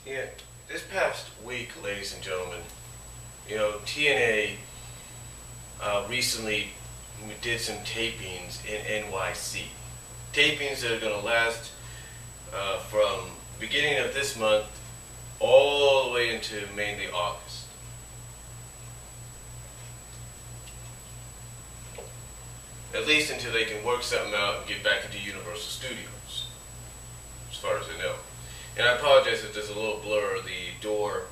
Yeah, this past week, ladies and gentlemen, TNA recently did some tapings in NYC. Tapings that are going to last from beginning of this month all the way into mainly August. At least until they can work something out and get back into Universal Studios, as far as I know. And I apologize if there's a little blur. The door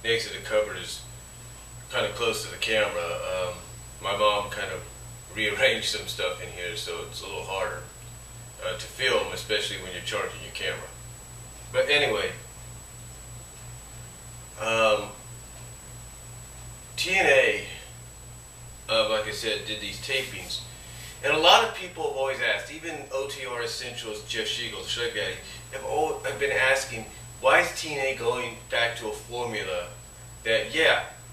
next to the cupboard is kind of close to the camera. My mom kind of rearranged some stuff in here, so it's a little harder to film, especially when you're charging your camera. But anyway, TNA, like I said, did these tapings. And a lot of people have always asked, even OTR Essentials, Jeff Shiegel, the Shrug Daddy, have been asking, why is TNA going back to a formula that,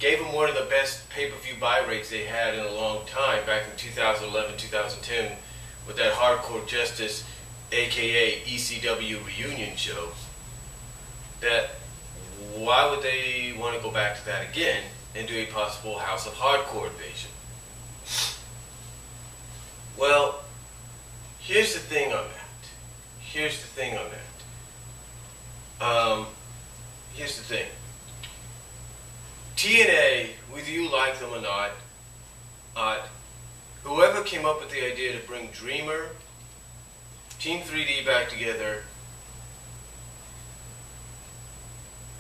gave them one of the best pay-per-view buy rates they had in a long time, back in 2011, 2010, with that Hardcore Justice, aka ECW reunion show, that why would they want to go back to that again and do a possible House of Hardcore invasion? Well, here's the thing on that. Here's the thing. TNA, whether you like them or not, whoever came up with the idea to bring Dreamer, Team 3D back together,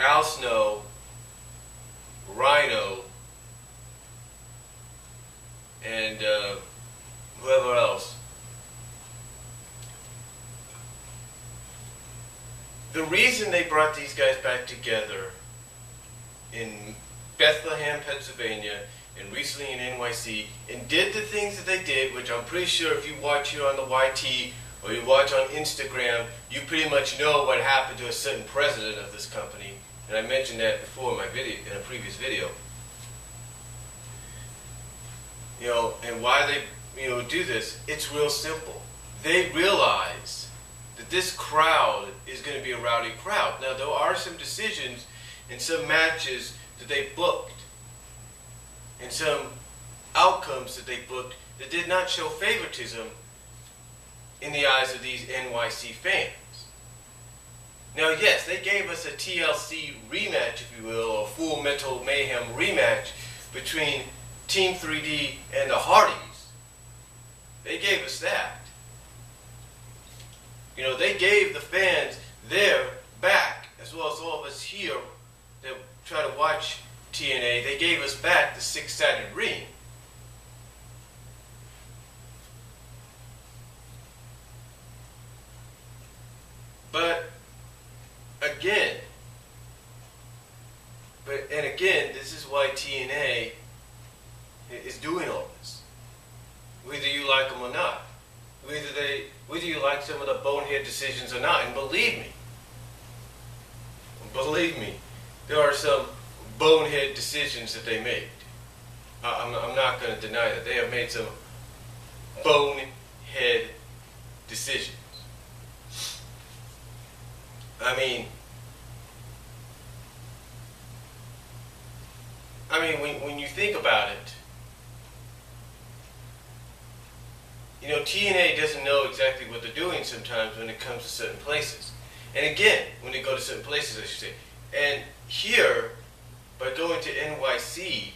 Al Snow, Rhino, and whoever else. The reason they brought these guys back together in Bethlehem, Pennsylvania, and recently in NYC, and did the things that they did, which I'm pretty sure if you watch here on the YT or you watch on Instagram, you pretty much know what happened to a certain president of this company. And I mentioned that before in my video, in a previous video. And why they do this, it's real simple. They realize that this crowd is going to be a rowdy crowd. Now, there are some decisions in some matches that they booked, and some outcomes that they booked that did not show favoritism in the eyes of these NYC fans. Now, yes, they gave us a TLC rematch, if you will, or Full Metal Mayhem rematch between Team 3D and the Hardys. They gave us that. They gave the fans their back, as well as all of us here that try to watch TNA, they gave us back the six-sided ring. But again, this is why TNA is doing all this. Whether you like them or not. Whether you like some of the bonehead decisions or not. And believe me, there are some bonehead decisions that they made. I'm not going to deny that. They have made some bonehead decisions. When you think about it, TNA doesn't know exactly what they're doing sometimes when it comes to certain places. And again, when they go to certain places, I should say. And here, by going to NYC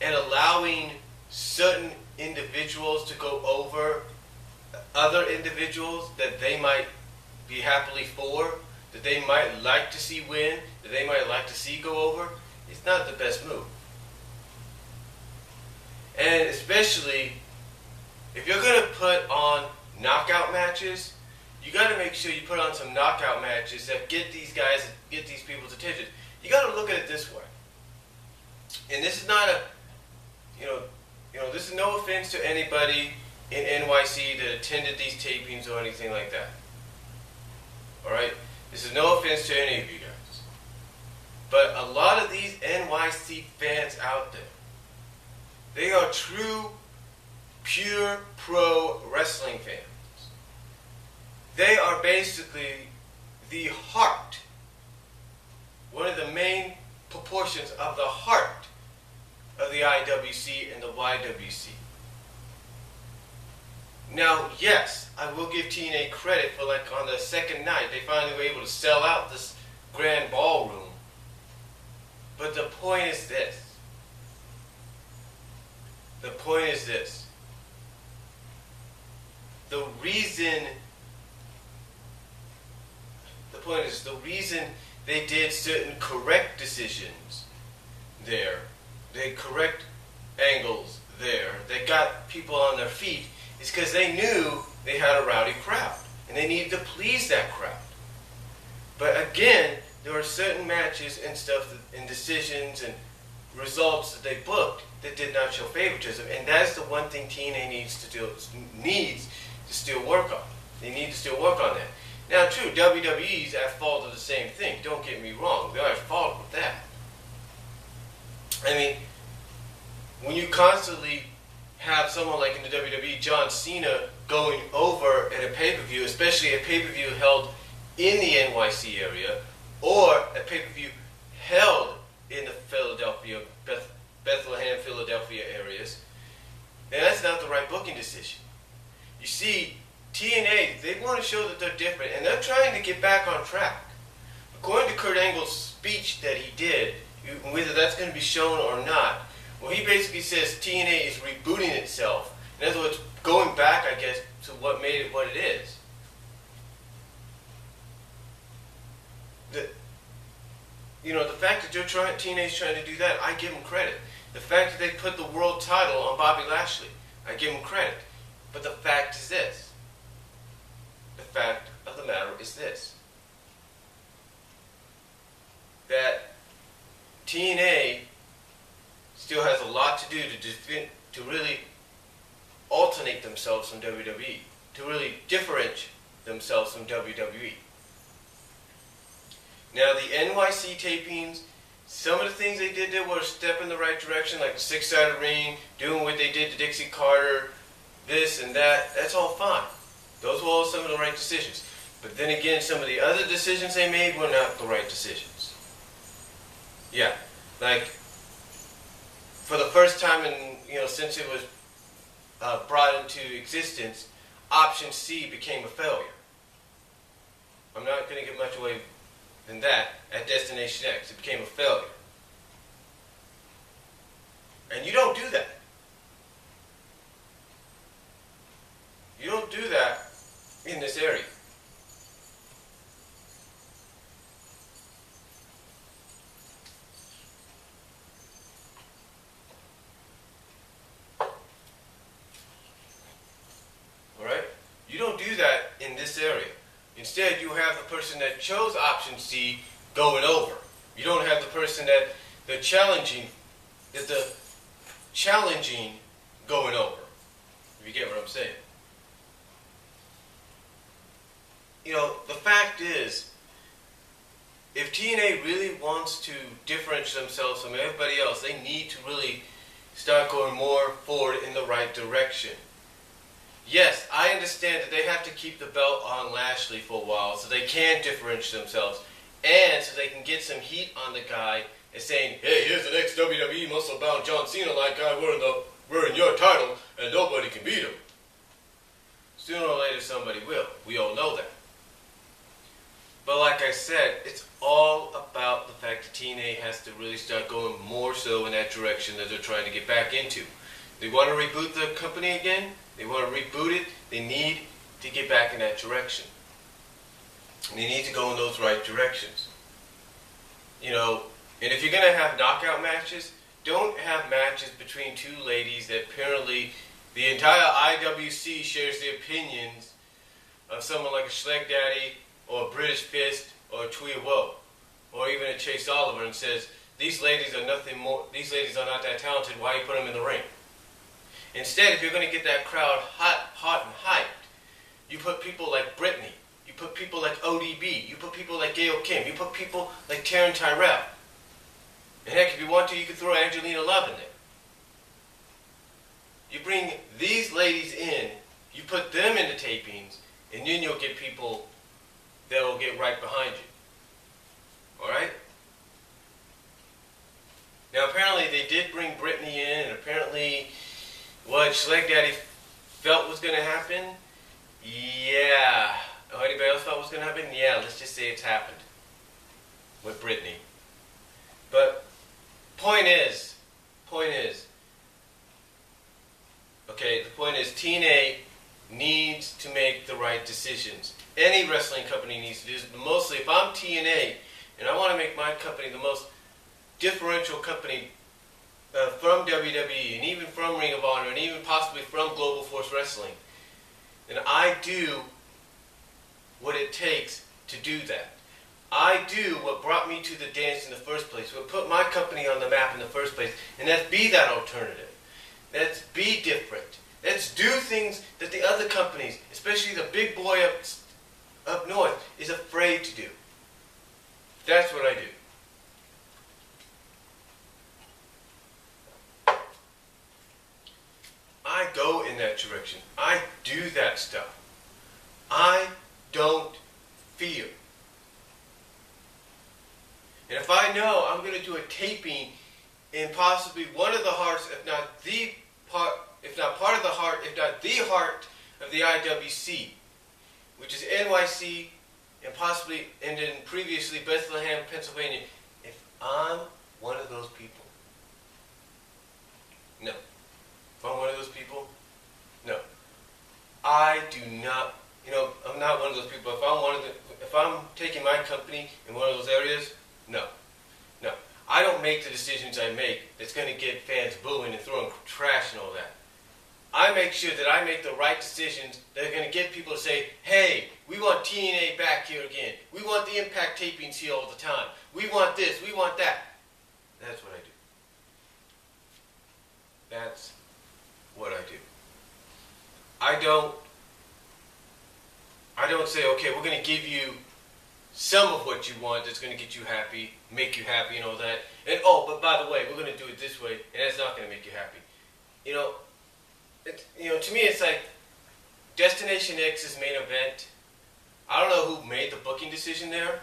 and allowing certain individuals to go over other individuals that they might be happily for, that they might like to see win, that they might like to see go over, it's not the best move. And especially, if you're going to put on knockout matches, you got to make sure you put on some knockout matches that get these guys, get these people's attention. You got to look at it this way. And this is not this is no offense to anybody in NYC that attended these tapings or anything like that. Alright? This is no offense to any of you guys. But a lot of these NYC fans out there, they are true, pure pro wrestling fans. They are basically the heart, one of the main proportions of the heart of the IWC and the YWC. Now, yes, I will give TNA credit for, like, on the second night, they finally were able to sell out this grand ballroom. But the point is this. The point is this. The reason they did certain correct decisions there, they correct angles there, they got people on their feet, is because they knew they had a rowdy crowd, and they needed to please that crowd. But again, there were certain matches and stuff, and decisions and results that they booked that did not show favoritism, and that's the one thing TNA needs to still work on. They need to still work on that. Now, true, WWE's at fault of the same thing. Don't get me wrong; they're at fault with that. I mean, when you constantly have someone like in the WWE, John Cena, going over at a pay-per-view, especially a pay-per-view held in the NYC area, or a pay-per-view held in the Bethlehem, Philadelphia areas, then that's not the right booking decision. You see, TNA, they want to show that they're different, and they're trying to get back on track. According to Kurt Angle's speech that he did, whether that's going to be shown or not, well, he basically says TNA is rebooting itself. In other words, going back, I guess, to what made it what it is. The fact that TNA's trying to do that, I give them credit. The fact that they put the world title on Bobby Lashley, I give them credit. But the fact is this. The fact of the matter is this. That TNA still has a lot to do to really alternate themselves from WWE, to really differentiate themselves from WWE. Now, the NYC tapings, some of the things they did there were a step in the right direction, like the six-sided ring, doing what they did to Dixie Carter, this and that. That's all fine. Those were all some of the right decisions. But then again, some of the other decisions they made were not the right decisions. Yeah, like for the first time since it was brought into existence, Option C became a failure. I'm not going to give much away than that. At Destination X, it became a failure. And you don't do that. You don't do that in this area. Alright? You don't do that in this area. Instead, you have the person that chose Option C going over. You don't have the person that the challenging going over. If you get what I'm saying. The fact is, if TNA really wants to differentiate themselves from everybody else, they need to really start going more forward in the right direction. Yes, I understand that they have to keep the belt on Lashley for a while so they can differentiate themselves, and so they can get some heat on the guy and saying, hey, here's the next WWE muscle-bound John Cena-like guy wearing your title, and nobody can beat him. Sooner or later, somebody will. We all know that. But like I said, it's all about the fact that TNA has to really start going more so in that direction that they're trying to get back into. They want to reboot the company again. They want to reboot it. They need to get back in that direction. And they need to go in those right directions. And if you're going to have knockout matches, don't have matches between two ladies that apparently the entire IWC shares the opinions of someone like a Schleg Daddy or a British Fist or a Tuya Woe or even a Chase Oliver and says, these ladies are nothing more, these ladies are not that talented, why you put them in the ring? Instead, if you're going to get that crowd hot and hyped, you put people like Brittany, you put people like ODB, you put people like Gail Kim, you put people like Taryn Tyrell. And heck, if you want to, you could throw Angelina Love in there. You bring these ladies in, you put them in the tapings, and then you'll get people that will get right behind you. Alright? Now apparently they did bring Brittany in, and apparently what Schleg Daddy felt was going to happen, yeah. Oh, anybody else thought was going to happen? Yeah, let's just say it's happened with Brittany. But point is, okay, the point is TNA needs to make the right decisions. Any wrestling company needs to do this, but mostly if I'm TNA and I want to make my company the most differential company from WWE and even from Ring of Honor and even possibly from Global Force Wrestling, then I do what it takes to do that. I do what brought me to the dance in the first place, what put my company on the map in the first place, and that's be that alternative. Let's be different. Let's do things that the other companies, especially the big boy up north, is afraid to do. That's what I do. I go in that direction. I do that stuff. I don't fear. And if I know I'm going to do a taping in possibly one of the hearts, if not the part, if not part of the heart, if not the heart of the IWC, which is NYC and possibly, and then previously Bethlehem, Pennsylvania, if I'm one of those people, no. If I'm one of those people, no. I do not, I'm not one of those people. If I'm taking my company in one of those areas, no. I don't make the decisions I make that's going to get fans booing and throwing trash and all that. I make sure that I make the right decisions that are going to get people to say, hey, we want TNA back here again. We want the Impact tapings here all the time. We want this, we want that. That's what I do. That's what I do. I don't say, okay, we're going to give you some of what you want that's going to get you happy, make you happy and all that. And oh, but by the way, we're going to do it this way, and that's not going to make you happy. To me it's like Destination X's main event. I don't know who made the booking decision there,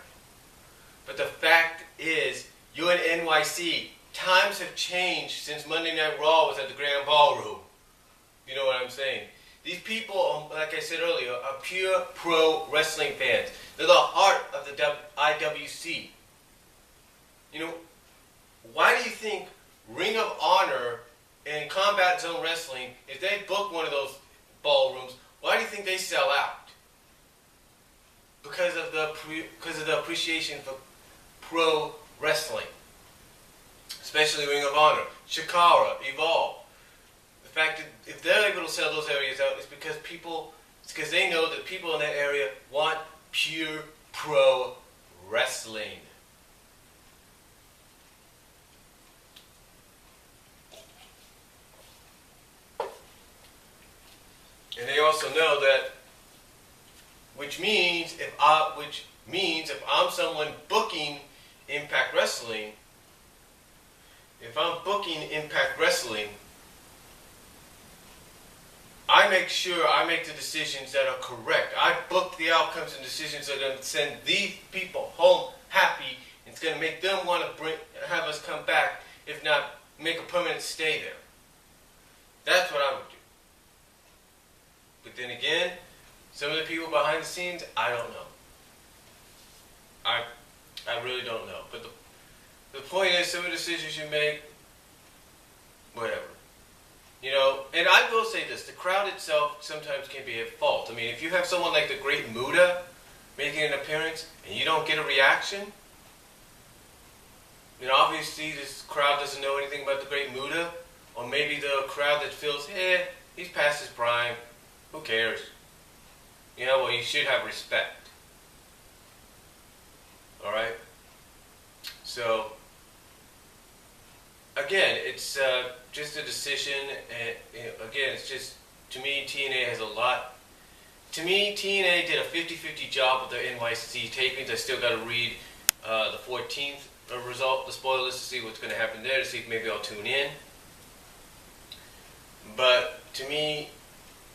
but the fact is, you're in NYC. Times have changed since Monday Night Raw was at the Grand Ballroom. You know what I'm saying? These people, like I said earlier, are pure pro wrestling fans. They're the heart of the IWC. Why do you think Ring of Honor and Combat Zone Wrestling, if they book one of those ballrooms, why do you think they sell out? Because of the appreciation for pro wrestling, especially Ring of Honor, Shikara, Evolve. The fact that if they're able to sell those areas out, it's because they know that people in that area want pure pro wrestling. And they also know that, which means if I'm someone booking Impact Wrestling, I make sure I make the decisions that are correct. I book the outcomes and decisions that are going to send these people home happy. It's going to make them want to have us come back, if not make a permanent stay there. That's what I would do. But then again, some of the people behind the scenes, I don't know. I really don't know. But the point is, some of the decisions you make, whatever. And I will say this, the crowd itself sometimes can be at fault. I mean, if you have someone like the Great Muta making an appearance and you don't get a reaction, obviously this crowd doesn't know anything about the Great Muta, or maybe the crowd that feels, he's past his prime, who cares? Well, you should have respect. Alright? So, again, it's just a decision, and again, it's just, to me, TNA has a lot. To me, TNA did a 50-50 job with their NYC tapings. I still got to read the 14th result, the spoilers, to see what's going to happen there, to see if maybe I'll tune in. But, to me,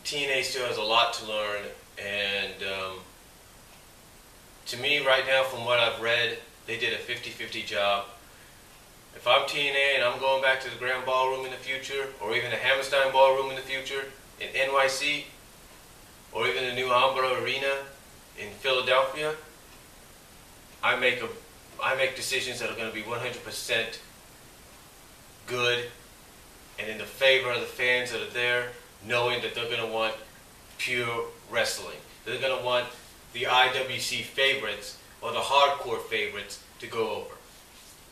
TNA still has a lot to learn, and to me right now, from what I've read, they did a 50-50 job. If I'm TNA and I'm going back to the Grand Ballroom in the future, or even the Hammerstein Ballroom in the future in NYC, or even the new Alhambra Arena in Philadelphia, I make decisions that are going to be 100% good and in the favor of the fans that are there, knowing that they're going to want pure wrestling. They're going to want the IWC favorites or the hardcore favorites to go over.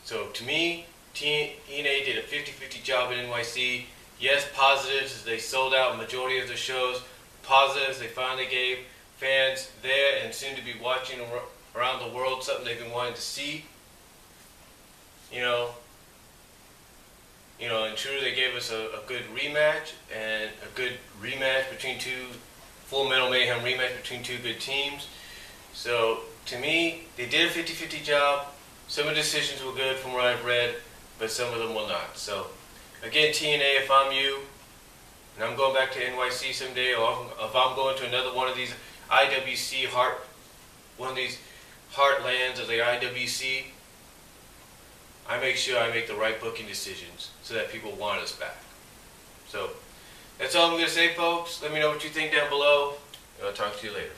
So to me, TNA did a 50-50 job in NYC. Yes, positives is they sold out a majority of the shows. Positives, they finally gave fans there and soon to be watching around the world something they've been wanting to see. And true, they gave us a good rematch, and a good rematch between Full Metal Mayhem rematch between two good teams. So, to me, they did a 50-50 job. Some of the decisions were good from what I've read, but some of them will not. So, again, TNA, if I'm you, and I'm going back to NYC someday, or if I'm going to another one of these IWC one of these heartlands of the IWC, I make sure I make the right booking decisions so that people want us back. So, that's all I'm going to say, folks. Let me know what you think down below, and I'll talk to you later.